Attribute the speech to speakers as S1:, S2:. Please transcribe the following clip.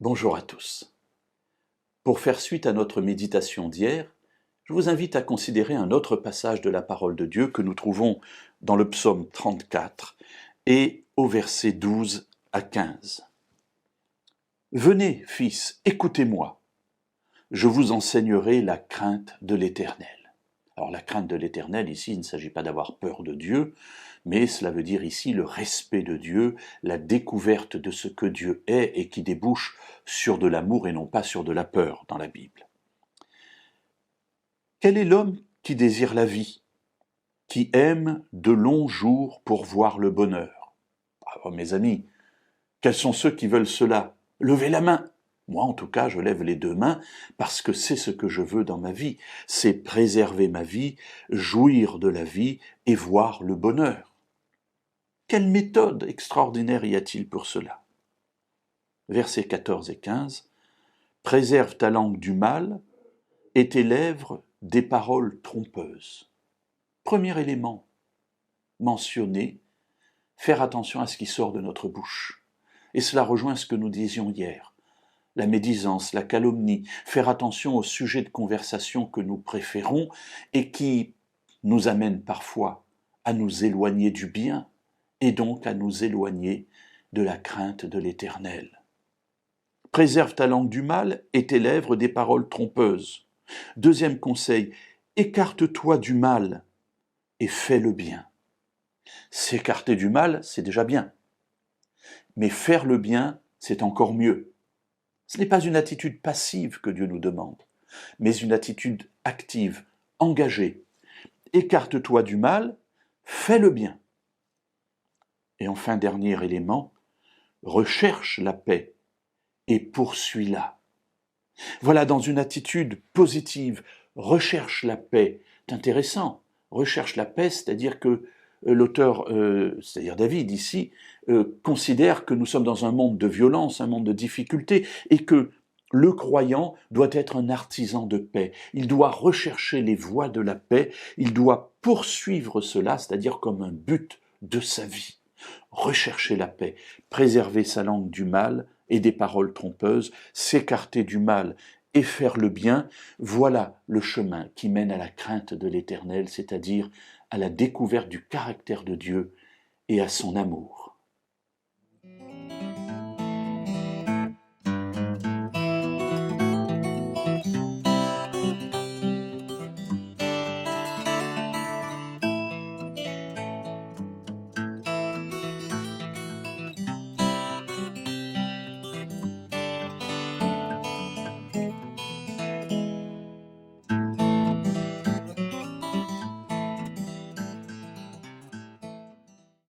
S1: Bonjour à tous. Pour faire suite à notre méditation d'hier, je vous invite à considérer un autre passage de la parole de Dieu que nous trouvons dans le psaume 34 et au verset 12 à 15. Venez, fils, écoutez-moi, je vous enseignerai la crainte de l'Éternel. Alors la crainte de l'Éternel, ici, il ne s'agit pas d'avoir peur de Dieu, mais cela veut dire ici le respect de Dieu, la découverte de ce que Dieu est et qui débouche sur de l'amour et non pas sur de la peur dans la Bible. Quel est l'homme qui désire la vie, qui aime de longs jours pour voir le bonheur? Alors, mes amis, quels sont ceux qui veulent cela? Levez la main. Moi, en tout cas, je lève les deux mains parce que c'est ce que je veux dans ma vie. C'est préserver ma vie, jouir de la vie et voir le bonheur. Quelle méthode extraordinaire y a-t-il pour cela? Versets 14 et 15. Préserve ta langue du mal et tes lèvres des paroles trompeuses. Premier élément mentionné, faire attention à ce qui sort de notre bouche. Et cela rejoint ce que nous disions hier. La médisance, la calomnie, faire attention aux sujets de conversation que nous préférons et qui nous amènent parfois à nous éloigner du bien et donc à nous éloigner de la crainte de l'Éternel. Préserve ta langue du mal et tes lèvres des paroles trompeuses. Deuxième conseil, écarte-toi du mal et fais le bien. S'écarter du mal, c'est déjà bien. Mais faire le bien, c'est encore mieux. Ce n'est pas une attitude passive que Dieu nous demande, mais une attitude active, engagée. Écarte-toi du mal, fais le bien. Et enfin, dernier élément, recherche la paix et poursuis-la. Voilà, dans une attitude positive, recherche la paix. C'est intéressant. Recherche la paix, c'est-à-dire que l'auteur, c'est-à-dire David ici, considère que nous sommes dans un monde de violence, un monde de difficulté, et que le croyant doit être un artisan de paix. Il doit rechercher les voies de la paix, il doit poursuivre cela, c'est-à-dire comme un but de sa vie. Rechercher la paix, préserver sa langue du mal et des paroles trompeuses, s'écarter du mal et faire le bien, voilà le chemin qui mène à la crainte de l'Éternel, c'est-à-dire à la découverte du caractère de Dieu et à son amour.